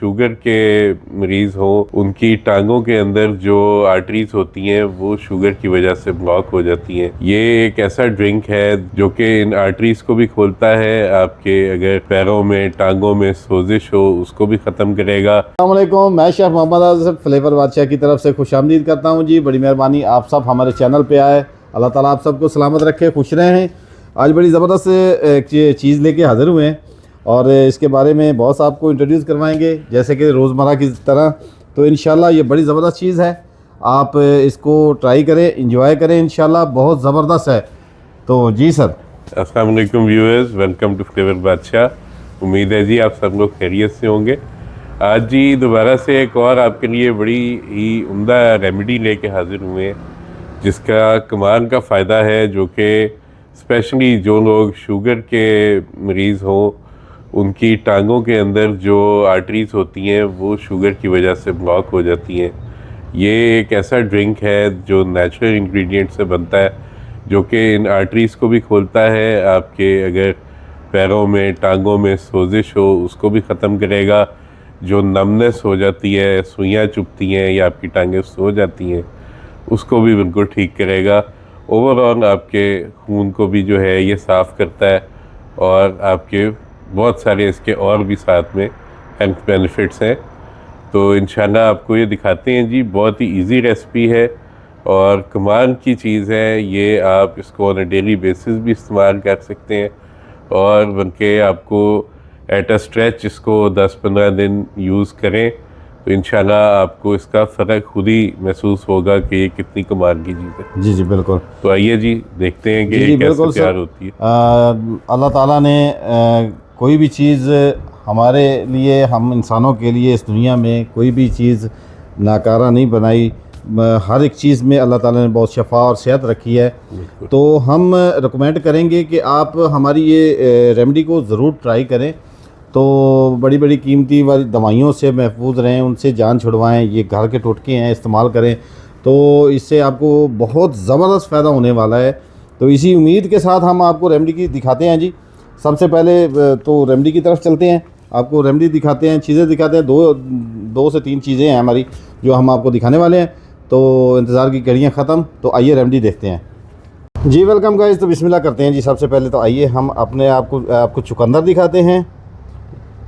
Sugar के मरीज़ हों, उनकी टांगों के अंदर जो आर्टरीज होती हैं वो शुगर की वजह से ब्लॉक हो जाती हैं। ये एक ऐसा ड्रिंक है जो कि इन आर्टरीज को भी खोलता है, आपके अगर पैरों में टांगों में सोजिश हो उसको भी ख़त्म करेगा। अस्सलाम वालेकुम, मैं शेफ़ मोहम्मद आसिफ फ्लेवर बादशाह की तरफ से खुशामदीद करता हूं जी। बड़ी मेहरबानी आप सब हमारे चैनल पे आए। अल्लाह ताला आप सबको सलामत रखे, खुश रहें। आज बड़ी ज़बरदस्त चीज़ लेके हाज़िर हुए हैं और इसके बारे में बॉस आपको इंट्रोड्यूस करवाएंगे जैसे कि रोज़मर्रा की तरह। तो इंशाल्लाह ये बड़ी ज़बरदस्त चीज़ है, आप इसको ट्राई करें, इंजॉय करें, इंशाल्लाह बहुत ज़बरदस्त है। तो जी सर। अस्सलाम वालेकुम व्यूअर्स, वेलकम टू फ्लेवर बादशाह। उम्मीद है जी आप सब लोग खैरियत से होंगे। आज जी दोबारा से एक और आपके लिए बड़ी ही उम्दा रेमेडी लेके हाज़िर हुए हैं जिसका कमाल का फ़ायदा है, जो कि स्पेशली जो लोग शुगर के मरीज़ हों, उनकी टांगों के अंदर जो आर्टरीज होती हैं वो शुगर की वजह से ब्लॉक हो जाती हैं। ये एक ऐसा ड्रिंक है जो नेचुरल इंग्रेडिएंट से बनता है, जो कि इन आर्टरीज को भी खोलता है, आपके अगर पैरों में टांगों में सोजिश हो उसको भी ख़त्म करेगा, जो नमनेस हो जाती है, सुइयाँ चुभती हैं या आपकी टांगें सो जाती हैं उसको भी बिल्कुल ठीक करेगा। ओवरऑल आपके खून को भी जो है ये साफ़ करता है और आपके बहुत सारे इसके और भी साथ में हेल्थ बेनिफिट्स हैं। तो इंशाल्लाह आपको ये दिखाते हैं जी। बहुत ही इजी रेसिपी है और कमाल की चीज़ है ये। आप इसको ऑन अ डेली बेसिस भी इस्तेमाल कर सकते हैं और बल्कि आपको एट अ स्ट्रेच इसको 10-15 दिन यूज़ करें तो इंशाल्लाह आपको इसका फ़र्क खुद ही महसूस होगा कि ये कितनी कमाल की चीज़ है। जी बिल्कुल। तो आइए जी देखते हैं कि जी ये जी कैसे बिल्कुल तैयार सर। होती है। अल्लाह ताला ने कोई भी चीज़ हमारे लिए, हम इंसानों के लिए इस दुनिया में कोई भी चीज़ नाकारा नहीं बनाई। हर एक चीज़ में अल्लाह ताला ने बहुत शफा और सेहत रखी है। तो हम रिकमेंड करेंगे कि आप हमारी ये रेमेडी को ज़रूर ट्राई करें। तो बड़ी बड़ी कीमती वाली दवाइयों से महफूज रहें, उनसे जान छुड़वाएं। ये घर के टोटके हैं, इस्तेमाल करें तो इससे आपको बहुत ज़बरदस्त फ़ायदा होने वाला है। तो इसी उम्मीद के साथ हम आपको रेमेडी की दिखाते हैं जी। सबसे पहले तो रेमेडी की तरफ चलते हैं, आपको रेमेडी दिखाते हैं, चीज़ें दिखाते हैं। दो से तीन चीज़ें हैं हमारी जो हम आपको दिखाने वाले हैं। तो इंतज़ार की घड़ियाँ ख़त्म, तो आइए रेमेडी देखते हैं जी। वेलकम गाइस, तो बिस्मिल्लाह करते हैं जी। सबसे पहले तो आइए हम अपने आपको चुकंदर दिखाते हैं।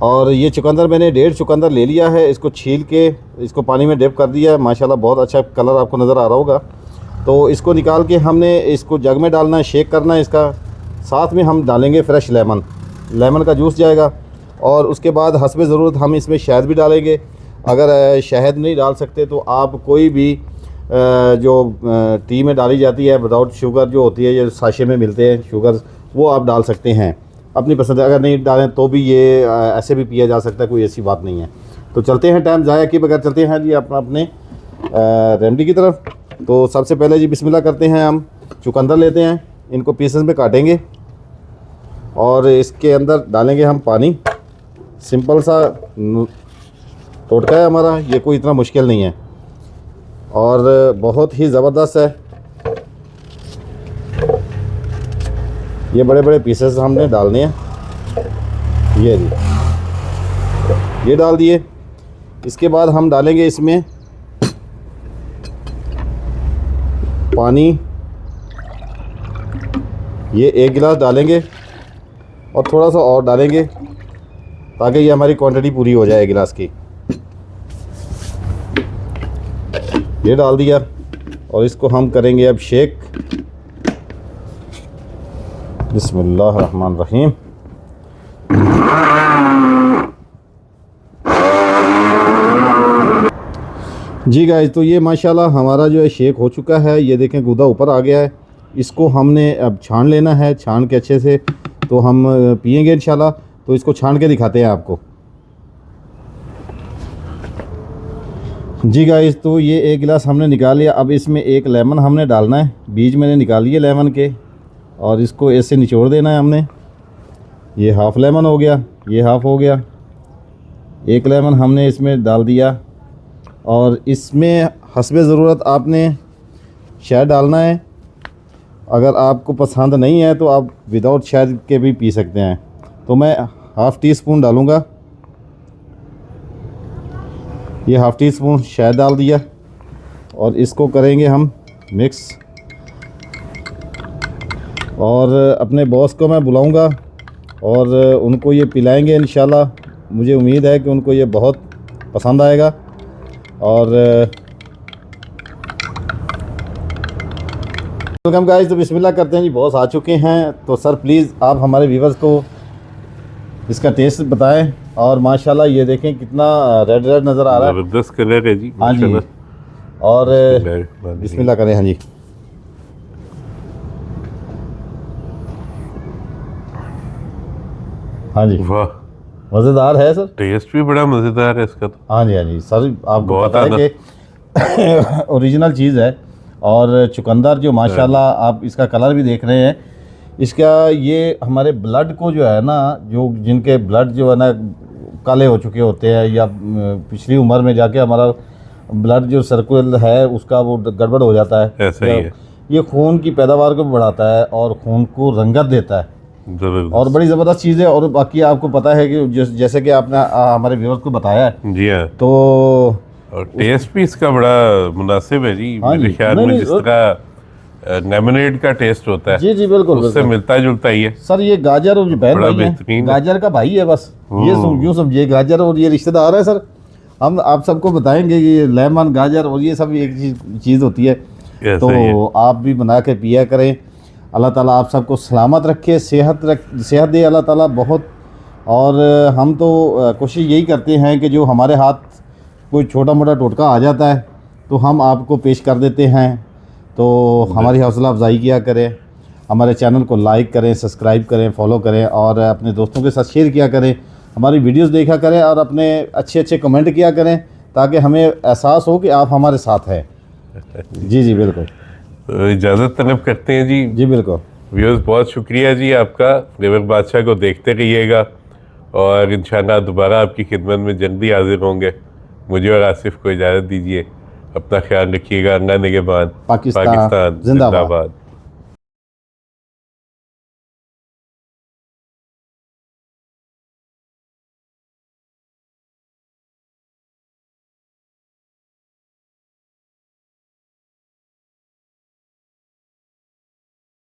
और ये चुकंदर मैंने 1.5 चुकंदर ले लिया है, इसको छील के इसको पानी में डिप कर दिया है। माशाल्लाह बहुत अच्छा कलर आपको नज़र आ रहा होगा। तो इसको निकाल के हमने इसको जग में डालना है, शेक करना है इसका। साथ में हम डालेंगे फ्रेश लेमन का जूस जाएगा। और उसके बाद हस्बे ज़रूरत हम इसमें शहद भी डालेंगे। अगर शहद नहीं डाल सकते तो आप कोई भी जो टी में डाली जाती है विदाउट शुगर जो होती है, ये साशे में मिलते हैं शुगर, वो आप डाल सकते हैं अपनी पसंद। अगर नहीं डालें तो भी ये ऐसे भी पिया जा सकता है, कोई ऐसी बात नहीं है। तो चलते हैं, टाइम ज़ाया किए बगैर चलते हैं जी अपने रेमेडी की तरफ। तो सबसे पहले जी बिस्मिल्लाह करते हैं, हम चुकंदर लेते हैं, इनको पीसेस में काटेंगे और इसके अंदर डालेंगे हम पानी। सिंपल सा टोटका है हमारा, ये कोई इतना मुश्किल नहीं है और बहुत ही ज़बरदस्त है। ये बड़े बड़े पीसेस हमने डालने हैं, ये जी, ये डाल दिए। इसके बाद हम डालेंगे इसमें पानी, ये 1 गिलास डालेंगे और थोड़ा सा और डालेंगे ताकि ये हमारी क्वांटिटी पूरी हो जाए 1 गिलास की। ये डाल दिया और इसको हम करेंगे अब शेक। बिस्मिल्लाहिर्रहमानिर्रहीम। जी गाइस, तो ये माशाल्लाह हमारा जो है शेक हो चुका है। ये देखें गूदा ऊपर आ गया है। इसको हमने अब छान लेना है, छान के अच्छे से तो हम पिएंगे इंशाल्लाह। तो इसको छान के दिखाते हैं आपको जी गाइस। तो ये 1 गिलास हमने निकाल लिया। अब इसमें 1 लेमन हमने डालना है, बीज मैंने निकाल लिए लेमन के और इसको ऐसे निचोड़ देना है हमने। ये हाफ़ लेमन हो गया, ये हाफ़ हो गया। 1 लेमन हमने इसमें डाल दिया और इसमें हस्बे ज़रूरत आपने शहद डालना है। अगर आपको पसंद नहीं है तो आप विदाउट शहद के भी पी सकते हैं। तो मैं ½ टी स्पून डालूँगा ये हाफ़ टी स्पून शहद डाल दिया और इसको करेंगे हम मिक्स। और अपने बॉस को मैं बुलाऊंगा और उनको ये पिलाएंगे इंशाल्लाह। मुझे उम्मीद है कि उनको ये बहुत पसंद आएगा। और वेलकम गाइस, तो बिस्मिल्लाह करते हैं जी। बॉस आ चुके हैं, तो सर प्लीज़ आप हमारे व्यूवर्स को इसका टेस्ट बताएं। और माशाल्लाह ये देखें कितना रेड रेड नज़र आ रहा है, ज़बरदस्त कलर है जी। हाँ जी। और बिस्मिल्लाह करें। हाँ जी, हाँ जी, वाह, मज़ेदार है सर। टेस्ट भी बड़ा मज़ेदार है इसका तो। हाँ जी, हाँ जी सर, आपको बहुत पता है कि ओरिजिनल चीज़ है। और चुकंदर जो माशाल्लाह आप इसका कलर भी देख रहे हैं, इसका ये हमारे ब्लड को जो है ना, जो जिनके ब्लड जो है ना काले हो चुके होते हैं या पिछली उम्र में जाके हमारा ब्लड जो सर्कुलर है उसका वो गड़बड़ हो जाता है, ऐसा ही है। ये खून की पैदावार को बढ़ाता है और खून को रंगत देता है ज़बरदस्त। और बड़ी ज़बरदस्त चीज़ है। और बाकी आपको पता है कि जैसे कि आपने हमारे व्यूअर्स को बताया है, जी हाँ, तो और टेस्ट भी इसका बड़ा मुनासिब है जी। हाँ मेरे जी, ख्याल नहीं, में नहीं, जिस तरह लेमनेड का टेस्ट होता है, जी जी बिल्कुल उससे बिल्कुल। मिलता जुलता ही है। सर ये गाजर और बहन बड़ा भाई बेहतरीन हैं, है। गाजर का भाई है बस, ये यूँ समझिए, गाजर और ये रिश्तेदार है सर। हम आप सबको बताएंगे कि ये लेमन, गाजर और ये सब एक चीज़ होती है। ऐसा ही है। तो आप भी बना के पिया करें। अल्लाह ताला आप सबको सलामत रखे, सेहत दे अल्लाह ताला बहुत। और हम तो कोशिश यही करते हैं कि जो हमारे हाथ कोई छोटा मोटा टोटका आ जाता है तो हम आपको पेश कर देते हैं। तो हमारी हौसला अफजाई किया करें, हमारे चैनल को लाइक करें, सब्सक्राइब करें, फॉलो करें और अपने दोस्तों के साथ शेयर किया करें, हमारी वीडियोस देखा करें और अपने अच्छे अच्छे कमेंट किया करें ताकि हमें एहसास हो कि आप हमारे साथ हैं। जी जी बिल्कुल। तो इजाज़त तलब करते हैं जी। जी बिल्कुल। व्यूअर्स, बहुत शुक्रिया जी आपका। फ्लेवर बादशाह को देखते रहिएगा और इंशाल्लाह दोबारा आपकी खिदमत में जल्दी हाजिर होंगे। मुझे और आसिफ को इजाज़त दीजिए। अपना ख्याल रखिएगा। अल्लाह निगहबान। पाकिस्तान जिंदाबाद।